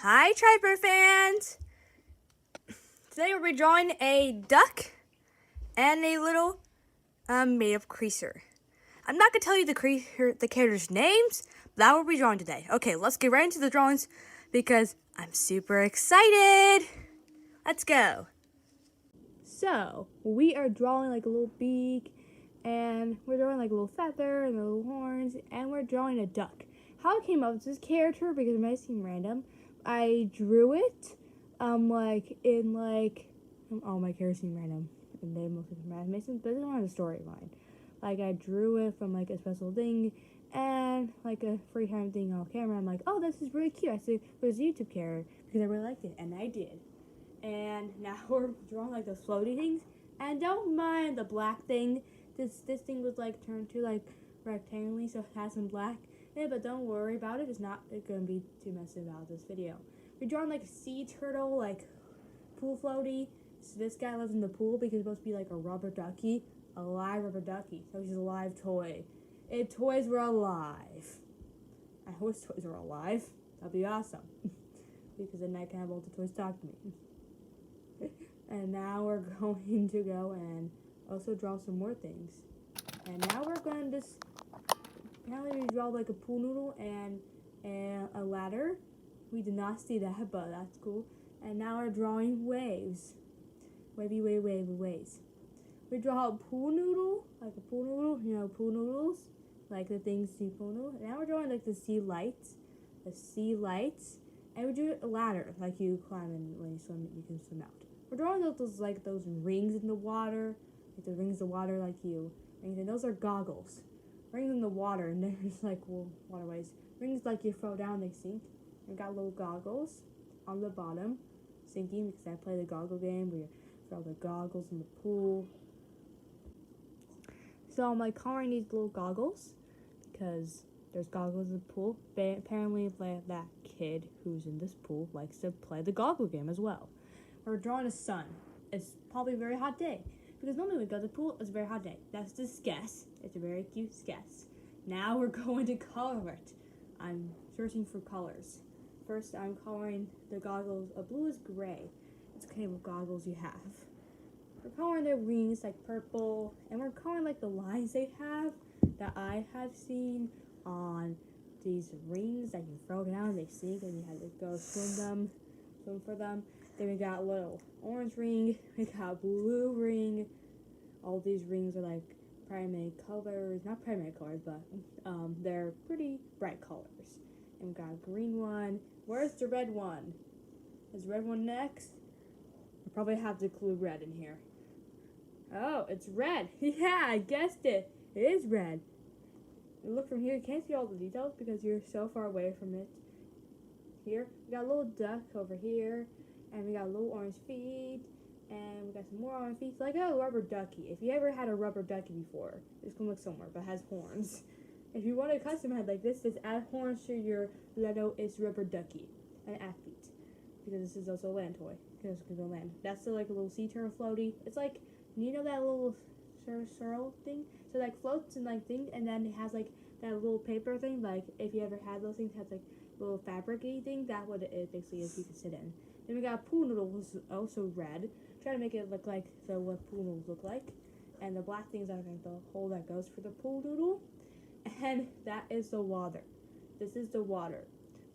Hi, Triper fans! Today we'll be drawing a duck and a little made-up creature. I'm not gonna tell you the characters' names, but that will be drawing today. Okay, let's get right into the drawings because I'm super excited. Let's go. So we are drawing like a little beak, and we're drawing like a little feather and little horns, and we're drawing a duck. How I came up with this character, because it might seem random, I drew it all my characters seem random and they mostly from animations, but it's not a storyline. Like I drew it from like a special thing and like a free time thing on camera. I'm like, oh, this is really cute. I said it was a YouTube character because I really liked it, and I did. And now we're drawing like those floaty things, and don't mind the black thing. This thing was like turned to like rectangularly, so it has some black in it, but don't worry about it. It's not gonna be too messy about this video. We're drawing like a sea turtle, like pool floaty. So this guy lives in the pool because he's supposed to be like a rubber ducky, a live rubber ducky. So he's a live toy. If toys were alive, I wish toys were alive. That'd be awesome. Because then I can have all the toys talk to me. And now we're going to go and also draw some more things. And now we're going to just apparently we draw like a pool noodle and a ladder. We did not see that, but that's cool. And now we're drawing waves. Wavy waves. We draw a pool noodle, like a pool noodle, you know, pool noodles, like the things see pool noodle. And now we're drawing like the sea lights, and we do a ladder, like you climb and when you swim, you can swim out. We're drawing those rings in the water, like the rings of water, like you. And those are goggles. Rings in the water, and there's like waterways. Rings like you throw down, they sink. We got little goggles on the bottom, sinking because I play the goggle game where you throw the goggles in the pool. So I'm like coloring these little goggles because there's goggles in the pool. But apparently that kid who's in this pool likes to play the goggle game as well. We're drawing a sun. It's probably a very hot day because normally we go to the pool, it's a very hot day. That's just guess. It's a very cute guess. Now we're going to color it. I'm searching for colors. First, I'm coloring the goggles. A blue is gray. It's okay what goggles you have. We're coloring their wings like purple, and we're coloring like the lines they have that I have seen on these rings that you throw down, they sink, and you have to go swim for them. Then we got a little orange ring, we got blue ring. All these rings are like primary colors, not primary colors, but they're pretty bright colors. And we got a green one. Where's the red one? Is red one next? I probably have to include red in here. Oh, it's red. Yeah, I guessed it. It is red. You look from here, you can't see all the details because you're so far away from it. Here, we got a little duck over here, and we got little orange feet, and we got some more orange feet. It's like a rubber ducky. If you ever had a rubber ducky before, it's gonna look somewhere, but it has horns. If you want a custom head like this, just add horns to your Lego is rubber ducky and add feet, because this is also a land toy. Because it can go land. That's the, like a little sea turtle floaty. It's like, you know that little swirl thing? So like floats and like thing, and then it has like that little paper thing. Like if you ever had those things, it has like little fabric-y thing. That what it basically is you can sit in. Then we got pool noodles, also red. Try to make it look like what pool noodles look like. And the black things are like the hole that goes for the pool noodle. And that is the water. This is the water.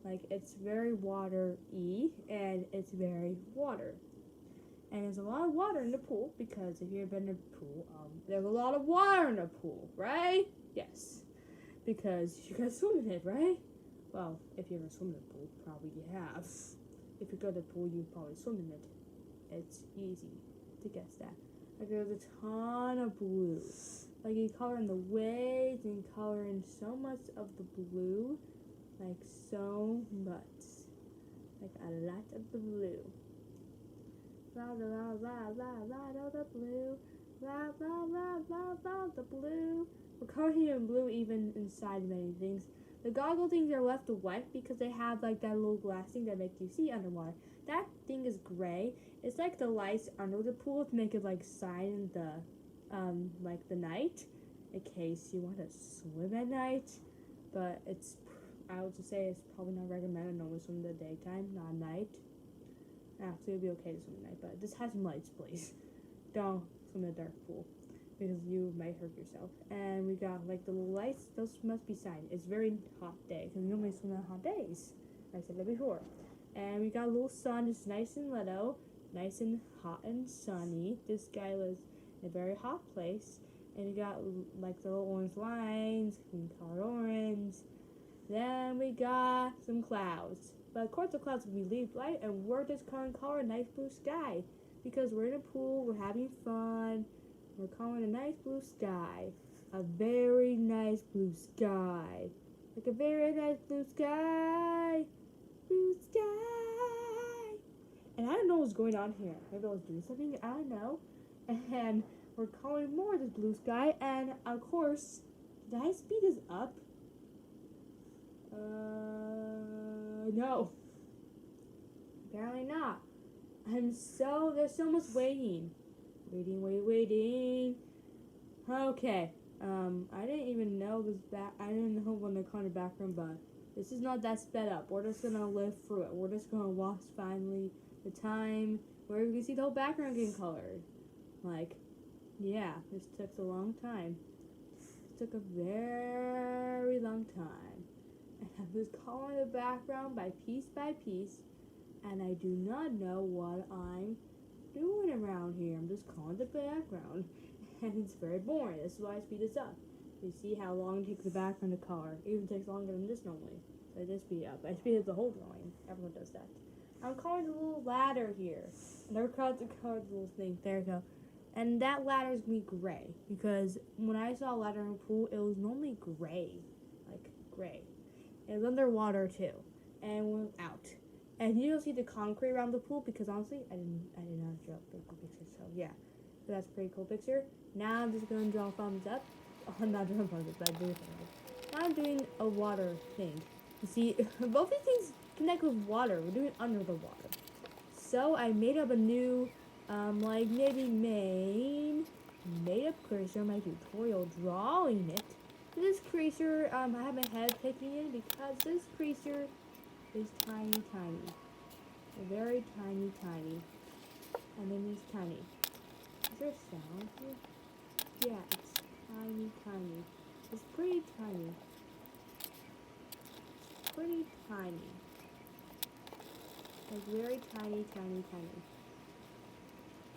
Like it's very water-y and it's very water. And there's a lot of water in the pool because if you've been in a pool, there's a lot of water in the pool, right? Yes. Because you guys swim in it, right? Well, if you ever swim in the pool, probably you have. If you go to the pool, you probably swim in it. It's easy to guess that. Like there's a ton of blue. Like you color in the waves and color in so much of the blue. Like so much. Like a lot of the blue. La la la la la la the blue. La la la la la the blue. We're coloring in blue even inside many things. The goggle things are left white because they have like that little glass thing that makes you see underwater. That thing is gray. It's like the lights under the pool to make it like shine in the like the night, in case you want to swim at night. But it's I would just say it's probably not recommended no one swim in the daytime, not night. Actually, it'd be okay to swim at night, but this has some lights, please. Don't swim in a dark pool because you might hurt yourself. And we got like the little lights; those must be signs. It's very hot day because we normally swim on hot days. I said that before. And we got a little sun, just nice and little, nice and hot and sunny. This guy lives in a very hot place. And we got like the little orange lines, colored orange. Then we got some clouds. But of course the clouds will be leaf light and we're just calling color a nice blue sky. Because we're in a pool, we're having fun. We're calling a nice blue sky. A very nice blue sky. Like a very nice blue sky. Blue sky. And I don't know what's going on here. Maybe I was doing something, I don't know. And we're calling more this blue sky. And of course, did I speed this up? No. Apparently not. There's so much waiting. Waiting. Okay. I didn't even know I didn't know when they're calling the background, but this is not that sped up. We're just gonna live through it. We're just gonna watch finally the time where we can see the whole background getting colored. Like, yeah, this took a long time. It took a very long time. And I was coloring the background by piece, and I do not know what I'm doing around here. I'm just coloring the background, and it's very boring. This is why I speed this up. You see how long it takes the background to color. It even takes longer than this normally. So I just speed it up. I speed up the whole drawing. Everyone does that. I'm coloring the little ladder here. I never colored the little thing. There we go. And that ladder is going to be gray, because when I saw a ladder in a pool, it was normally gray. Like, gray. It was underwater too. And went out. And you don't see the concrete around the pool, because honestly, I did not draw a cool picture. So yeah. So that's a pretty cool picture. Now I'm just going to draw thumbs up. Oh, I'm not drawing thumbs up, but I do thumbs up. Now I'm doing a water thing. You see, both these things connect with water. We're doing it under the water. So I made up a new like maybe made up creature in my tutorial drawing it. This creature, I have my head picking in because this creature is tiny. Very tiny. And then it's tiny. Is there sound here? Yeah, it's tiny. It's pretty tiny. Like very tiny.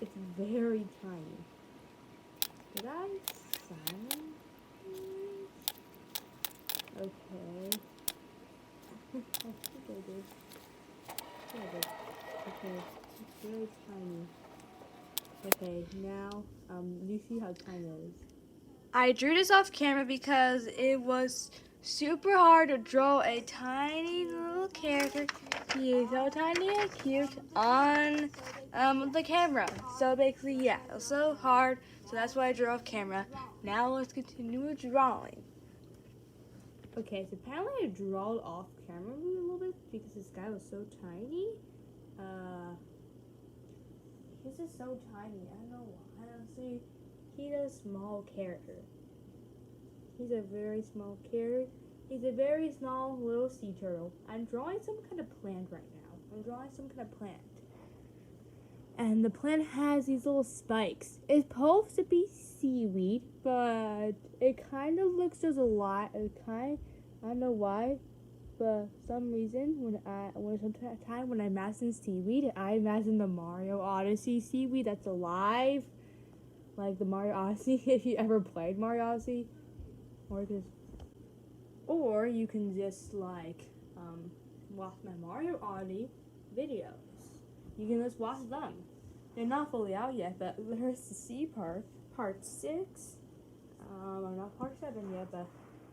It's very tiny. Did I sound? Okay. I think I did. Yeah, okay. It's very tiny. Okay, now, you see how tiny it is. I drew this off camera because it was super hard to draw a tiny little character. He is so tiny and cute on the camera. So basically, yeah, it was so hard. So that's why I drew off camera. Now let's continue with drawing. Okay, so apparently I drew off camera a little bit because this guy was so tiny. He's just so tiny. I don't know why. Honestly, he's a small character. He's a very small character. He's a very small little sea turtle. I'm drawing some kind of plant right now. And the plant has these little spikes. It's supposed to be seaweed, but it kind of looks just a lot. I don't know why, but some reason when I imagine seaweed, I imagine the Mario Odyssey seaweed that's alive, like the Mario Odyssey. If you ever played Mario Odyssey, or you can just like watch my Mario Odyssey videos. You can just watch them. They're not fully out yet, but there's the sea part 6. I'm not part 7 yet, but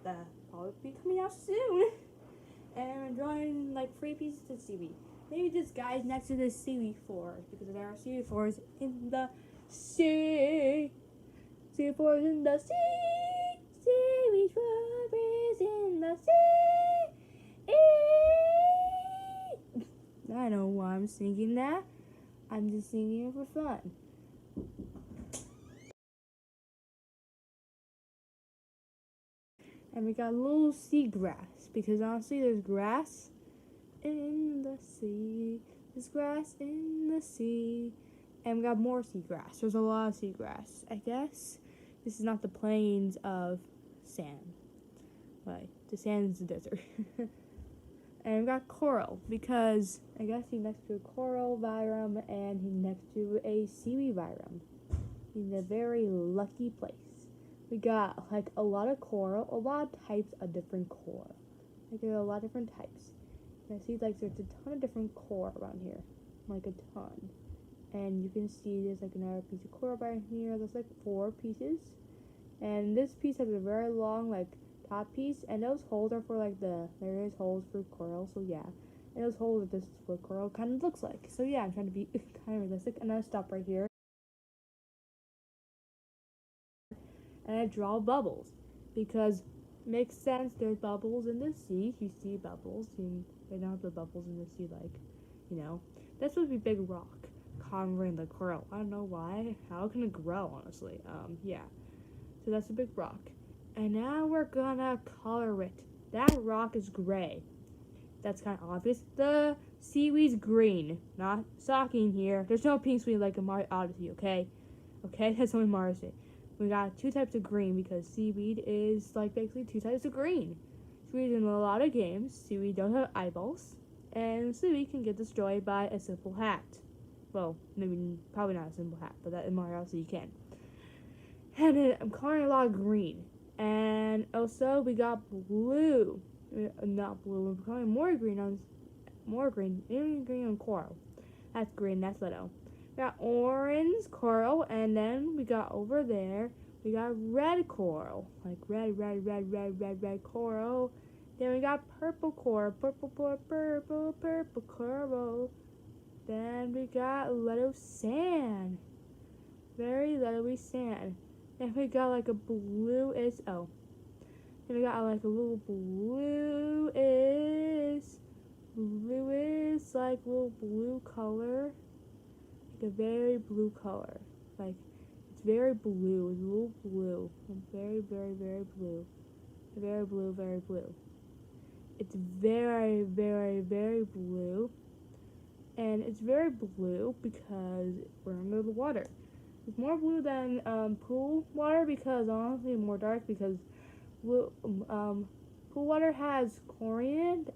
that'll probably be coming out soon. And I'm drawing like 3 pieces of seaweed. Maybe this guy's next to the seaweed forest, because there are seaweed forests in the sea. Seaweed forest in the sea. Seaweed forest in the sea. I don't know why I'm singing that. I'm just singing it for fun. And we got a little seagrass because honestly, there's grass in the sea. There's grass in the sea. And we got more seagrass. There's a lot of seagrass. I guess this is not the plains of sand. Right. The sand is the desert. And we got coral because I guess he's next to a coral biome and he's next to a seaweed biome. He's in a very lucky place. We got like a lot of coral, a lot of types of different coral. Like there are a lot of different types. And I see like there's a ton of different coral around here. Like a ton. And you can see there's like another piece of coral right here. There's like 4 pieces. And this piece has a very long like top piece, and those holes are for like there is holes for coral, so yeah. And those holes are just what coral kind of looks like. So yeah, I'm trying to be kind of realistic, and I stop right here. And I draw bubbles because it makes sense. There's bubbles in the sea. You see bubbles, and they don't have the bubbles in the sea, like, you know. That's supposed to be big rock covering the coral. I don't know why. How can it grow, honestly? Yeah. So that's a big rock. And now we're gonna color it. That rock is gray. That's kind of obvious. The seaweed's green. Not shocking here. There's no pink seaweed like in Mario Odyssey, okay? Okay, that's only Mario Odyssey. We got 2 types of green because seaweed is like basically 2 types of green. Seaweed in a lot of games, seaweed don't have eyeballs. And seaweed can get destroyed by a simple hat. Well, maybe, probably not a simple hat, but that in Mario Odyssey you can. And then I'm coloring a lot of green. And also we got blue. Not blue, we're coloring more green, even green on coral. That's green, that's little. We got orange coral, and then we got over there, we got red coral. Like red coral. Then we got purple coral, purple coral. Then we got little sand. Very little sand. And we got like a bluish, and we got like a little bluish, like little blue color. Like a very blue color. Like, it's very blue, it's a little blue. Very blue. Very blue. It's very blue. And it's very blue because we're under the water. It's more blue than pool water because honestly more dark because pool water has chlorine.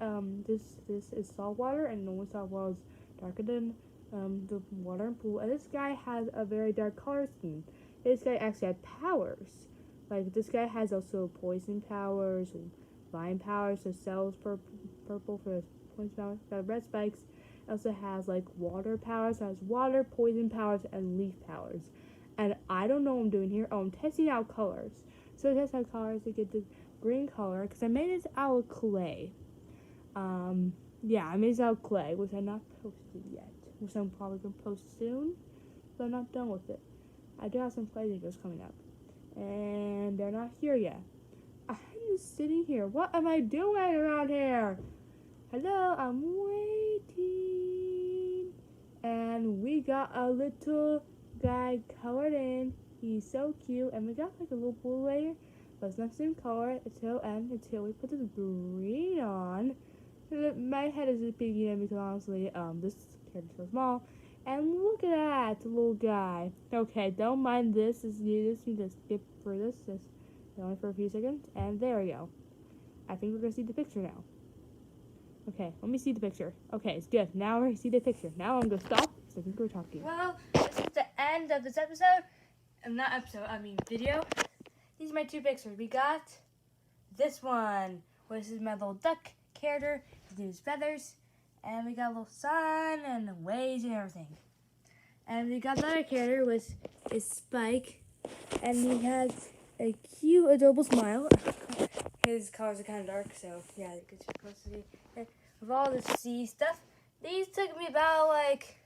This is salt water, and normal salt water is darker than the water in pool. And this guy has a very dark color scheme. This guy actually has powers. Like this guy has also poison powers and vine powers. So cells purple for his poison powers. Got red spikes. Also has like water powers. So it has water, poison powers, and leaf powers. And I don't know what I'm doing here. Oh, I'm testing out colors. So I test out colors to get the green color because I made this out of clay. Yeah, I made this out of clay, which I'm not posted yet. Which I'm probably gonna post soon, but I'm not done with it. I do have some clay videos coming up, and they're not here yet. I'm just sitting here. What am I doing around here? Hello, I'm waiting. And we got a little guy colored in. He's so cute. And we got like a little blue layer, but it's not the same color until we put this green on. My head is just peeking in because honestly, this character's so small. And look at that little guy. Okay, don't mind this. You just skip for this only for a few seconds. And there we go. I think we're gonna see the picture now. Okay, let me see the picture. Okay, it's good. Now we see the picture. Now I'm gonna stop because I think we're talking. Well, this is the end of this episode. Not episode, I mean video. These are my 2 pictures. We got this one, which is my little duck character. His name is Feathers. And we got a little sun and waves and everything. And we got another character, which is Spike. And he has a cute, adorable smile. His colors are kind of dark, so yeah, you can close to see. With all the sea stuff, these took me about like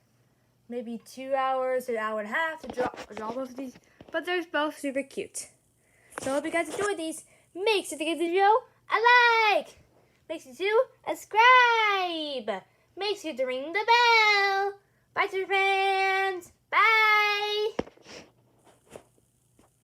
maybe 2 hours, an hour and a half to draw both of these. But they're both super cute. So I hope you guys enjoyed these. Make sure to give the video a like. Make sure to subscribe. Make sure to ring the bell. Bye, friends.